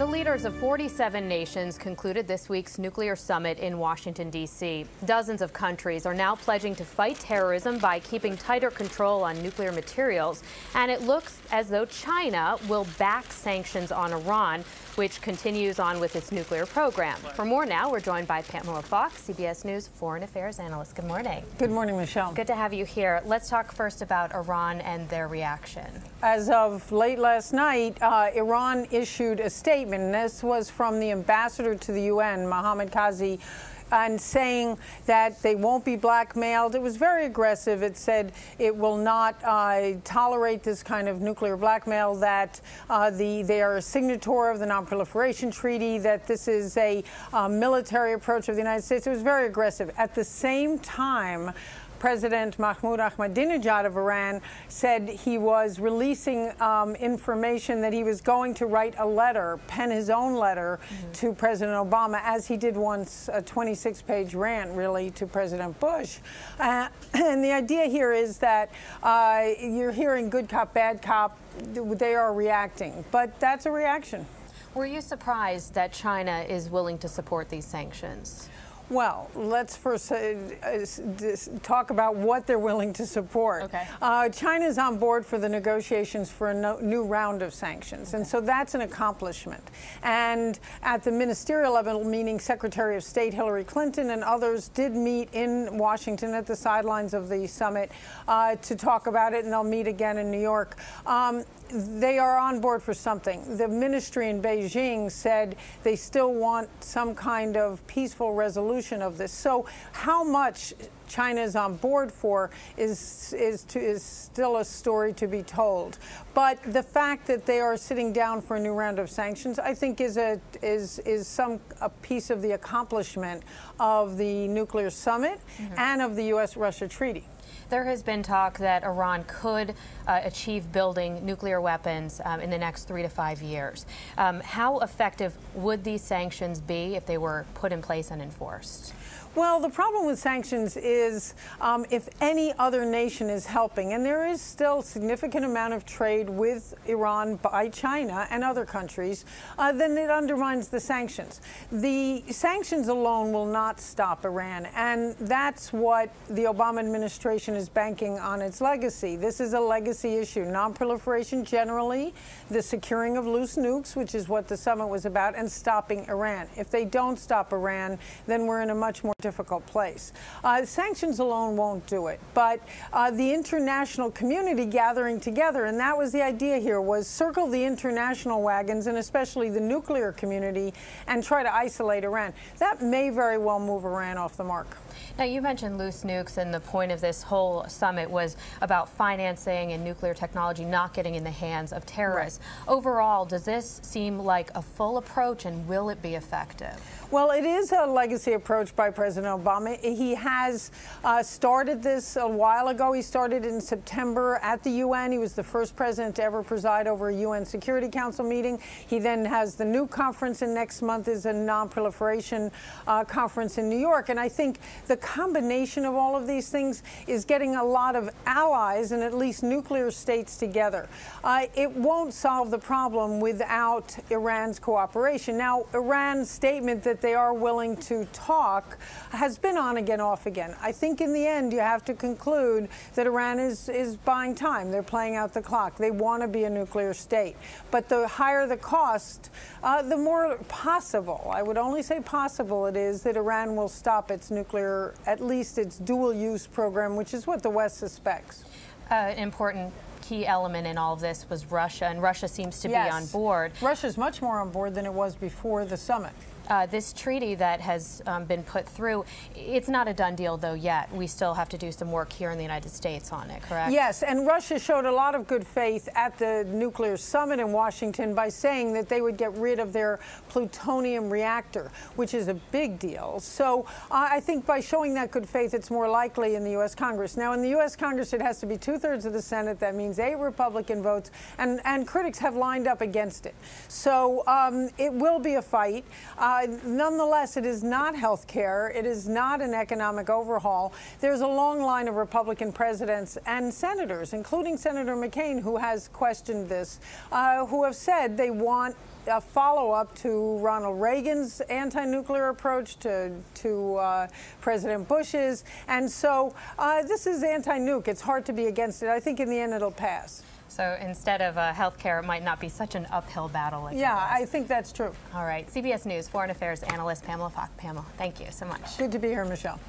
The leaders of 47 nations concluded this week's nuclear summit in Washington, D.C. Dozens of countries are now pledging to fight terrorism by keeping tighter control on nuclear materials. And it looks as though China will back sanctions on Iran, which continues on with its nuclear program. For more now, we're joined by Pamela Falk, CBS News Foreign Affairs Analyst. Good morning. Good morning, Michelle. Good to have you here. Let's talk first about Iran and their reaction. As of late last night, Iran issued a statement. This was from the ambassador to the UN, Mohammad Kazi, and saying that they won't be blackmailed. It was very aggressive. It said it will not tolerate this kind of nuclear blackmail, that they are a signatory of the Non-Proliferation Treaty, that this is a military approach of the United States. It was very aggressive. At the same time, President Mahmoud Ahmadinejad of Iran said he was releasing information that he was going to write a letter, pen his own letter to President Obama, as he did once, a 26-page rant, really, to President Bush. And the idea here is that you're hearing good cop, bad cop. They are reacting, but that's a reaction. Were you surprised that China is willing to support these sanctions? Well, let's first talk about what they're willing to support. Okay. China's on board for the negotiations for a new round of sanctions, okay. And so that's an accomplishment. And at the ministerial level, meaning Secretary of State Hillary Clinton and others did meet in Washington at the sidelines of the summit to talk about it, and they'll meet again in New York. They are on board for something. The ministry in Beijing said they still want some kind of peaceful resolution of this. So how much China is on board for is still a story to be told. But the fact that they are sitting down for a new round of sanctions, I think, is a piece of the accomplishment of the nuclear summit and of the U.S.-Russia treaty. There has been talk that Iran could achieve building nuclear weapons in the next 3 to 5 years. How effective would these sanctions be if they were put in place and enforced? Well, the problem with sanctions is if any other nation is helping, and there is still a significant amount of trade with Iran by China and other countries, then it undermines the sanctions. The sanctions alone will not stop Iran, and that's what the Obama administration is banking on its legacy. This is a legacy issue. Non-proliferation generally, the securing of loose nukes, which is what the summit was about, and stopping Iran. If they don't stop Iran, then we're in a much more difficult place. Sanctions alone won't do it, but the international community gathering together, and that was the idea here, was circle the international wagons, and especially the nuclear community, and try to isolate Iran. That may very well move Iran off the mark. Now, you mentioned loose nukes, and the point of this whole summit was about financing and nuclear technology not getting in the hands of terrorists. Right. Overall, does this seem like a full approach, and will it be effective? Well, it is a legacy approach by President Obama. He has started this a while ago. He started in September at the UN. He was the first president to ever preside over a UN Security Council meeting. He then has the new conference, and next month is a non-proliferation conference in New York. And I think the combination of all of these things is getting a lot of allies and at least nuclear states together. It won't solve the problem without Iran's cooperation. Now, Iran's statement that they are willing to talk has been on again, off again. I think in the end you have to conclude that Iran is buying time. They're playing out the clock. They want to be a nuclear state. But the higher the cost, the more possible, I would only say possible, it is that Iran will stop its nuclear, at least its dual-use program, which is what the West suspects. Important key element in all of this was Russia, and Russia seems to be on board. Russia's much more on board than it was before the summit. This treaty that has been put through, it's not a done deal, though, yet. We still have to do some work here in the United States on it, correct? Yes, and Russia showed a lot of good faith at the nuclear summit in Washington by saying that they would get rid of their plutonium reactor, which is a big deal. So I think by showing that good faith, it's more likely in the U.S. Congress. Now, in the U.S. Congress, it has to be 2/3 of the Senate. That means 8 Republican votes, and critics have lined up against it. So it will be a fight. Nonetheless, it is not health care. It is not an economic overhaul. There's a long line of Republican presidents and senators, including Senator McCain, who has questioned this, who have said they want a follow-up to Ronald Reagan's anti-nuclear approach, to President Bush's. And so this is anti-nuke. It's hard to be against it. I think in the end it'll pass. So instead of health care, it might not be such an uphill battle. Like yeah, I think that's true. All right. CBS News Foreign Affairs analyst Pamela Falk. Pamela, thank you so much. Good to be here, Michelle.